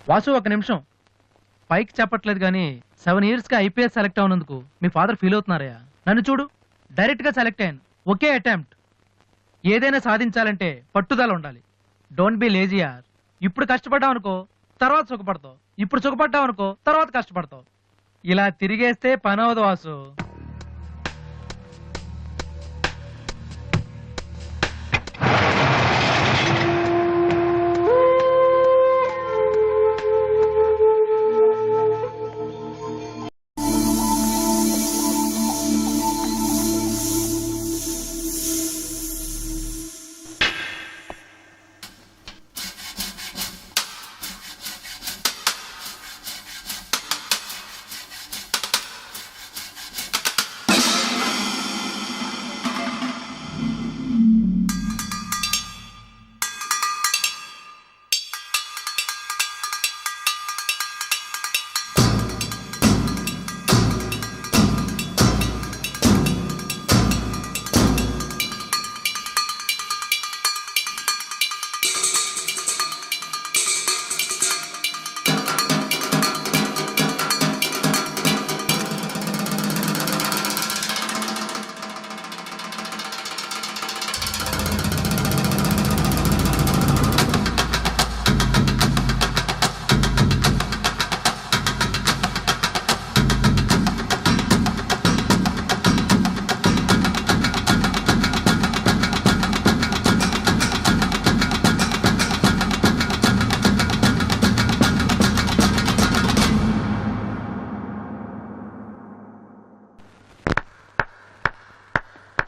వాసు ఒక నిమిషం. పైకి చెప్పట్లేదు కానీ 7 yearsగా IPS సెలెక్ట్ అవునందుకు మీ ఫాదర్ ఫీల్ అవుతున్నారయ్యా. నన్ను చూడు, డైరెక్ట్గా సెలెక్ట్ అయ్యాను. ఒకే అటెంప్ట్. ఏదైనా సాధించాలంటే పట్టుదల ఉండాలి. డోంట్ బి లేజీ యార్. ఇప్పుడు కష్టపడ్డావు అనుకో, తర్వాత సుఖపడతావు. ఇప్పుడు సుఖపడ్డావు అనుకో, తర్వాత కష్టపడతావు. ఇలా తిరిగేస్తే పని అవదు వాసు.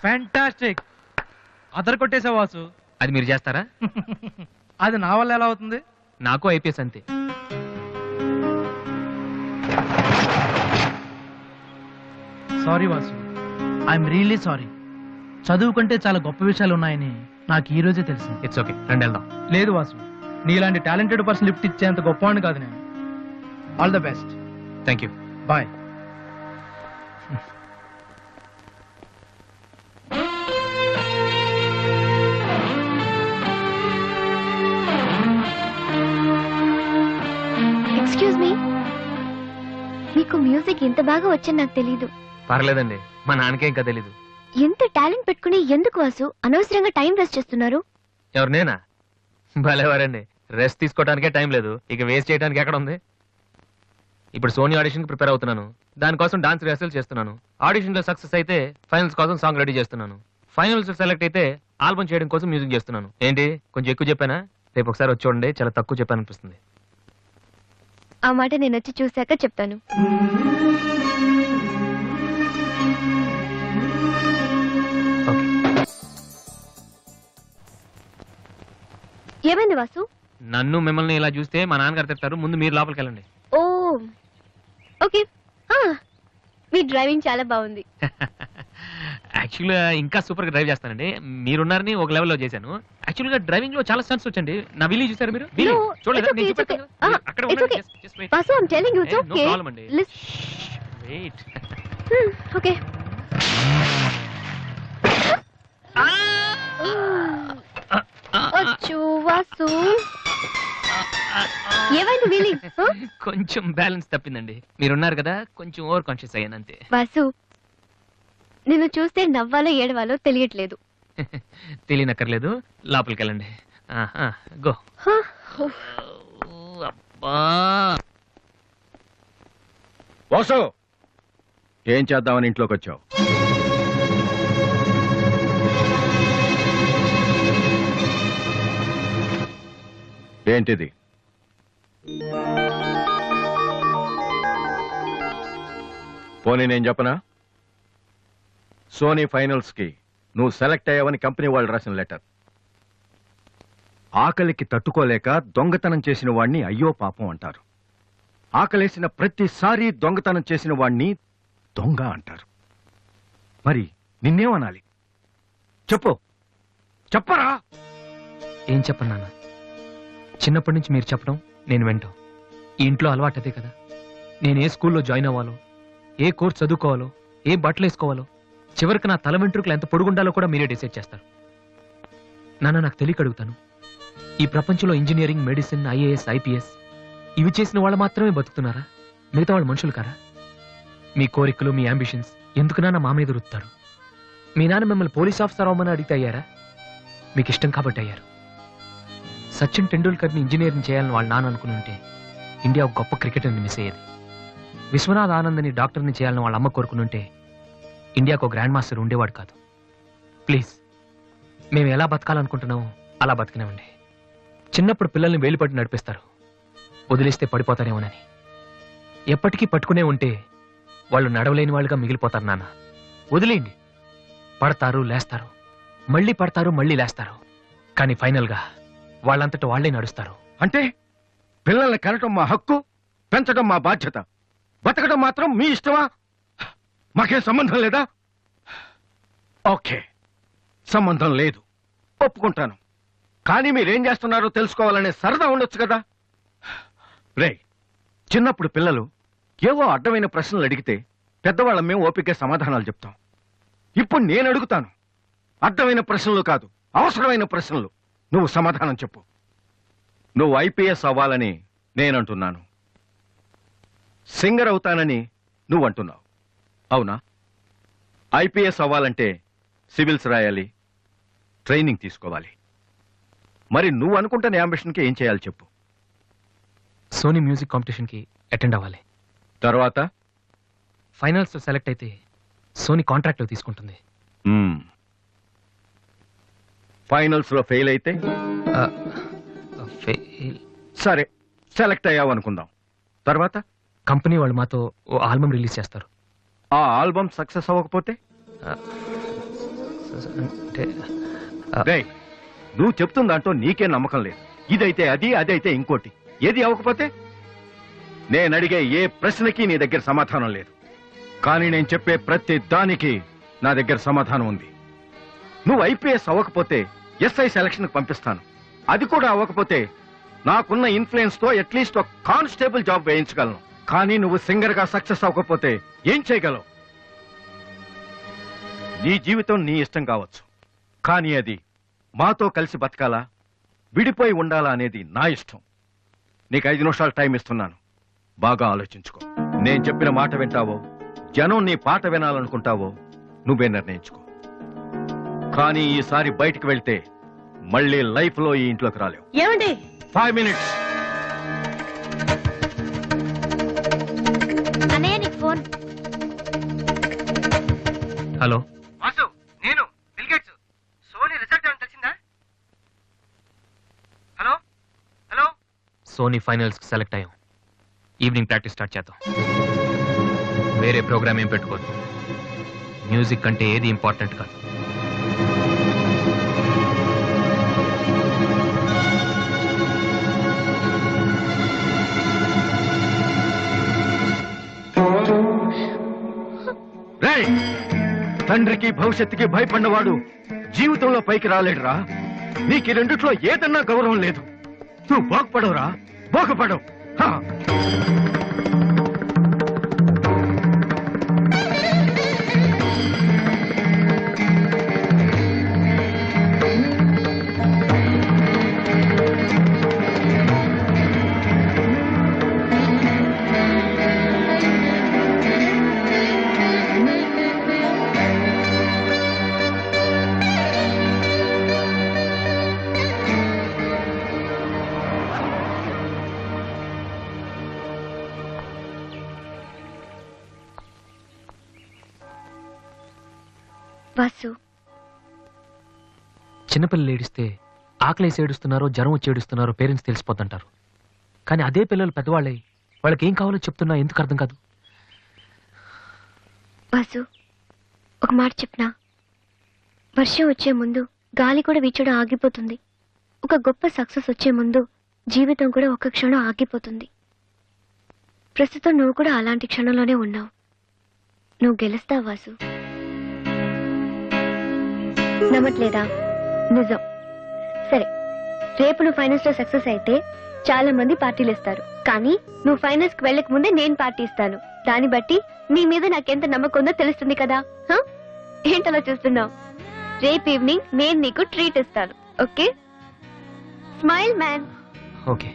ఫ్యాంటాస్టిక్. అదర్ కొట్టేసా వాసు. అది మీరు చేస్తారా? అది నా వల్ల ఎలా అవుతుంది? నాకు IPS అంతే. Sorry Vasu, I'm really sorry. చదువుకుంటే చాలా గొప్ప విషయాలు ఉన్నాయని నాకు ఈ రోజే తెలిసింది. ఇట్స్ ఓకే, రండి వెళ్దాం. లేదు వాసు, నీలాంటి టాలెంటెడ్ పర్సన్ లిఫ్ట్ ఇచ్చేంత గొప్పవాడిని కాదు నేను. All the best. Thank you. Bye. Excuse me, మీకు మ్యూజిక్ ఇంత బాగా వచ్చని నాకు తెలీదు. పర్లేదండి, మా నాన్నకే ఇంకా తెలీదు. ఎంత టాలెంట్ పెట్టుకుని ఎందుకు వాసు అనవసరంగా టైం వేస్ట్ చేస్తున్నారు? ఎవరు, నేనా? భలేవారండి, రెస్ట్ తీసుకోవడానికే టైం లేదు, ఇక వేస్ట్ చేయడానికి ఎక్కడ ఉంది? ఇప్పుడు సోనీ ఆడిషన్ కి ప్రిపేర్ అవుతున్నాను. దానికోసం డాన్స్ రిహర్సల్ చేస్తున్నాను. ఆడిషన్ లో సక్సెస్ అయితే ఫైనల్స్ కోసం సాంగ్ రెడీ చేస్తున్నాను. ఫైనల్స్ సెలెక్ట్ అయితే ఆల్బమ్ చేయడం కోసం మ్యూజిక్ చేస్తున్నాను. ఏంటి కొంచెం ఎక్కువ చెప్పానా? రేపు ఒకసారి వచ్చి చూడండి, చాలా తక్కువ చెప్పాను అనిపిస్తుంది. ఆ మాట నేను వచ్చి చూశాక చెప్తాను. ఏమైంది వాసు? నన్ను మిమ్మల్ని ఇలా చూస్తే మా నాన్నగారు తిడతారు. ముందు మీరు లోపలికి వెళ్ళండి. ఓ ఓకే. మీ డ్రైవింగ్ చాలా బాగుంది. యాక్చువల్గా ఇంకా సూపర్ గా డ్రైవ్ చేస్తానండి. మీరున్నారని ఒక లెవెల్లో చేశాను. యాక్చువల్ గా డ్రైవింగ్ లో చాలా స్టన్స్ వచ్చండి. నా విల్లీ చూసారు మీరు? చూడలేదా? నేను చూపెడతాను. అక్కడ ఉండండి. Just wait. Vasu, I'm telling you, it's No okay. problem అండి. Wait. Okay. అచ్చో వాసు, ఏమైంది విల్లీ? కొంచెం బ్యాలెన్స్ తప్పిందండి. మీరున్నారు కదా, కొంచెం ఓవర్ కాన్షియస్ అయ్యాను అంతే. వాసు, నిన్ను చూస్తే నవ్వాలో ఏడవాలో తెలియట్లేదు. తెలియనక్కర్లేదు, లోపలికి వెళ్ళండి. గో. అబ్బా, వాసు, ఏం చేద్దామని ఇంట్లోకి వచ్చావు? ఏంటిది? పోనీ నేను చెప్పనా? సోనీ ఫైనల్స్ కి నువ్వు సెలెక్ట్ అయ్యావని కంపెనీ వాళ్ళు రాసిన లెటర్. ఆకలికి తట్టుకోలేక దొంగతనం చేసిన వాణ్ణి అయ్యో పాపం అంటారు. ఆకలేసిన ప్రతిసారి దొంగతనం చేసిన వాణ్ణి దొంగ అంటారు. మరి నిన్నేమనాలి చెప్పు, చెప్పరా? ఏం చెప్పను నాన్న, చిన్నప్పటి నుంచి మీరు చెప్పడం నేను వింటాం. ఈ ఇంట్లో అలవాటు అదే కదా. నేను ఏ స్కూల్లో జాయిన్ అవ్వాలో, ఏ కోర్స్ చదువుకోవాలో, ఏ బట్టలు వేసుకోవాలో, చివరికి నా తల వెంట్రుకలు ఎంత పొడుగుండాలో కూడా మీరే డిసైడ్ చేస్తారు. నాన్న, నాకు తెలియక అడుగుతాను, ఈ ప్రపంచంలో ఇంజనీరింగ్, మెడిసిన్, IAS, IPS ఇవి చేసిన వాళ్ళు మాత్రమే బతుకుతున్నారా? మిగతా వాళ్ళు మనుషులు కారా? మీ కోరికలు, మీ అంబిషన్స్ ఎందుకు నాన్న మా మీద రుత్తారు? మీ నాన్న మిమ్మల్ని పోలీస్ ఆఫీసర్ అవ్వమని అడిగితే అయ్యారా? మీకు ఇష్టం కాబట్టి అయ్యారు. సచిన్ టెండూల్కర్ని ఇంజనీరింగ్ చేయాలని వాళ్ళ నాన్న అనుకుని ఉంటే ఇండియా ఒక గొప్ప క్రికెటర్ని మిస్ అయ్యేది. విశ్వనాథ్ ఆనంద్ని డాక్టర్ని చేయాలని వాళ్ళ అమ్మ కోరుకుని ఉంటే ఇండియాకు ఒక గ్రాండ్ మాస్టర్ ఉండేవాడు కాదు. ప్లీజ్, మేము ఎలా బతకాలనుకుంటున్నామో అలా బతికినామండి. చిన్నప్పుడు పిల్లల్ని వేలిపట్టి నడిపిస్తారు, వదిలేస్తే పడిపోతారేమోనని. ఎప్పటికీ పట్టుకునే ఉంటే వాళ్ళు నడవలేని వాళ్ళుగా మిగిలిపోతారు నాన్న. వదిలేయండి. పడతారు, లేస్తారు, మళ్ళీ పడతారు, మళ్ళీ లేస్తారు. కానీ ఫైనల్గా వాళ్ళంతట వాళ్లే నడుస్తారు. అంటే పిల్లల్ని కనటం మా హక్కు, పెంచడం మా బాధ్యత, బతకడం మాత్రం మీ ఇష్టమా? మాకేం సంబంధం లేదా? ఓకే, సంబంధం లేదు, ఒప్పుకుంటాను. కానీ మీరేం చేస్తున్నారో తెలుసుకోవాలనే సరదా ఉండొచ్చు కదా. రే, చిన్నప్పుడు పిల్లలు ఏవో అడ్డమైన ప్రశ్నలు అడిగితే పెద్దవాళ్ళం మేము ఓపిక సమాధానాలు చెప్తాం. ఇప్పుడు నేను అడుగుతాను, అడ్డమైన ప్రశ్నలు కాదు, అవసరమైన ప్రశ్నలు. నువ్వు సమాధానం చెప్పు. నువ్వు ఐపీఎస్ అవ్వాలని నేనంటున్నాను, సింగర్ అవుతానని నువ్వు అంటున్నావు. అవునా? ఐపీఎస్ అవ్వాలంటే సివిల్స్ రాయాలి, ట్రైనింగ్ తీసుకోవాలి. మరి నువ్వు అనుకుంటున్న అంబిషన్కి ఏం చేయాలి చెప్పు. సోనీ మ్యూజిక్ కాంపిటీషన్కి అటెండ్ అవ్వాలి. తర్వాత ఫైనల్స్ లో సెలెక్ట్ అయితే సోనీ కాంట్రాక్ట్ లో తీసుకుంటుంది. ఫైనల్స్ లో ఫెయిల్ అయితే సరే, సెలెక్ట్ అయ్యావు అనుకుందాం. తర్వాత కంపెనీ వాళ్ళు మాతో ఓ ఆల్బమ్ రిలీజ్ చేస్తారు. ఆ ఆల్బమ్ సక్సెస్ అవ్వకపోతే అంటే రేయ్, నువ్వు చెప్తున్న దాంట్లో నీకే నమ్మకం లేదు. ఇదైతే అది, అదైతే ఇంకోటి. ఏది అవ్వకపోతే? నేను అడిగే ఏ ప్రశ్నకి నీ దగ్గర సమాధానం లేదు. కానీ నేను చెప్పే ప్రతి దానికి నా దగ్గర సమాధానం ఉంది. నువ్వు ఐపీఎస్ అవ్వకపోతే ఎస్ఐ సెలక్షన్ పంపిస్తాను. అది కూడా అవ్వకపోతే నాకున్న ఇన్ఫ్లుయెన్స్ తో అట్లీస్ట్ ఒక కానిస్టేబుల్ జాబ్ వేయించగలను. కానీ నువ్వు సింగర్ గా సక్సెస్ అవ్వకపోతే ఏం చేయగలవు? నీ జీవితం నీ ఇష్టం కావచ్చు, కానీ అది మాతో కలిసి బతకాలా, విడిపోయి ఉండాలా అనేది నా ఇష్టం. నీకు 5 నిమిషాలు టైం ఇస్తున్నాను, బాగా ఆలోచించుకో. నేను చెప్పిన మాట వింటావో, జనం నీ పాట వినాలనుకుంటావో నువ్వే నిర్ణయించుకో. కానీ ఈసారి బయటికి వెళ్తే మళ్ళీ లైఫ్ లో ఈ ఇంట్లోకి రాలేవు. ఏమండి? 5 మినిట్స్. అన్నయ్య, నీకు ఫోన్. హలో వాసు, నేను బిల్ గేట్స్. సోనీ రిజల్ట్ ఏమైనా తెలిసిందా? Hello hello. సోనీ ఫైనల్స్ కి సెలెక్ట్ అయ్యాం. ఈవినింగ్ ప్రాక్టీస్ స్టార్ట్ చేద్దాం. వేరే ప్రోగ్రామ్ ఏం పెట్టుకోవద్దు. మ్యూజిక్ అంటే ఏది ఇంపార్టెంట్ కాదు. రేయ్, తండ్రికి భవిష్యత్తుకి భయపడినవాడు జీవితంలో పైకి రాలేడురా. నీకు ఈ రెండిట్లో ఏదన్నా గౌరవం లేదు. నువ్వు బాగుపడవురా, బాగుపడవు. హా. వాసు, చిన్నపిల్లలు ఏడిస్తే ఆకలేసి ఏడుస్తున్నారో జ్వరం వచ్చి ఏడుస్తున్నారో పేరెంట్స్ తెలిసిపోతుంటారు. కానీ అదే పిల్లలు పెద్దవాళ్ళే వాళ్ళకి ఏం కావాలో చెప్తున్నా ఎందుకు అర్థం కాదు? వాసు, ఒక మాట చెప్పనా? వర్షం వచ్చే ముందు గాలి కూడా వీచడం ఆగిపోతుంది. ఒక గొప్ప సక్సెస్ వచ్చే ముందు జీవితం కూడా ఒక్క క్షణం ఆగిపోతుంది. ప్రస్తుతం నువ్వు కూడా అలాంటి క్షణంలోనే ఉన్నావు. నువ్వు గెలుస్తావు వాసు. నమ్మట్లేదా? నిజం. సరే, రేపు నువ్వు ఫైనల్స్ లో సక్సెస్ అయితే చాలా మంది పార్టీలు ఇస్తారు. కానీ నువ్వు ఫైనల్స్ కి వెళ్ళక ముందే నేను పార్టీ ఇస్తాను. దాన్ని బట్టి నీ మీద నాకెంత నమ్మకం ఉందో తెలుస్తుంది కదా. ఏంటలా చూస్తున్నావు? రేపు ఈవినింగ్ నేను నీకు ట్రీట్ ఇస్తాను. Okay? Smile man. Okay.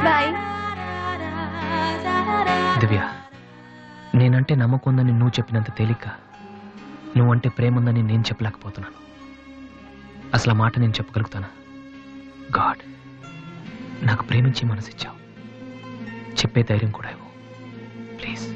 Bye. Divya, నేనంటే నమ్మకం ఉందని నువ్వు చెప్పినంత తేలిక నువ్వంటే ప్రేమ ఉందని నేను చెప్పలేకపోతున్నాను. అసలు ఆ మాట నేను చెప్పగలుగుతానా? గాడ్, నాకు ప్రేమించి మనసిచ్చావు, చెప్పే ధైర్యం కూడా ఇవ్వు ప్లీజ్.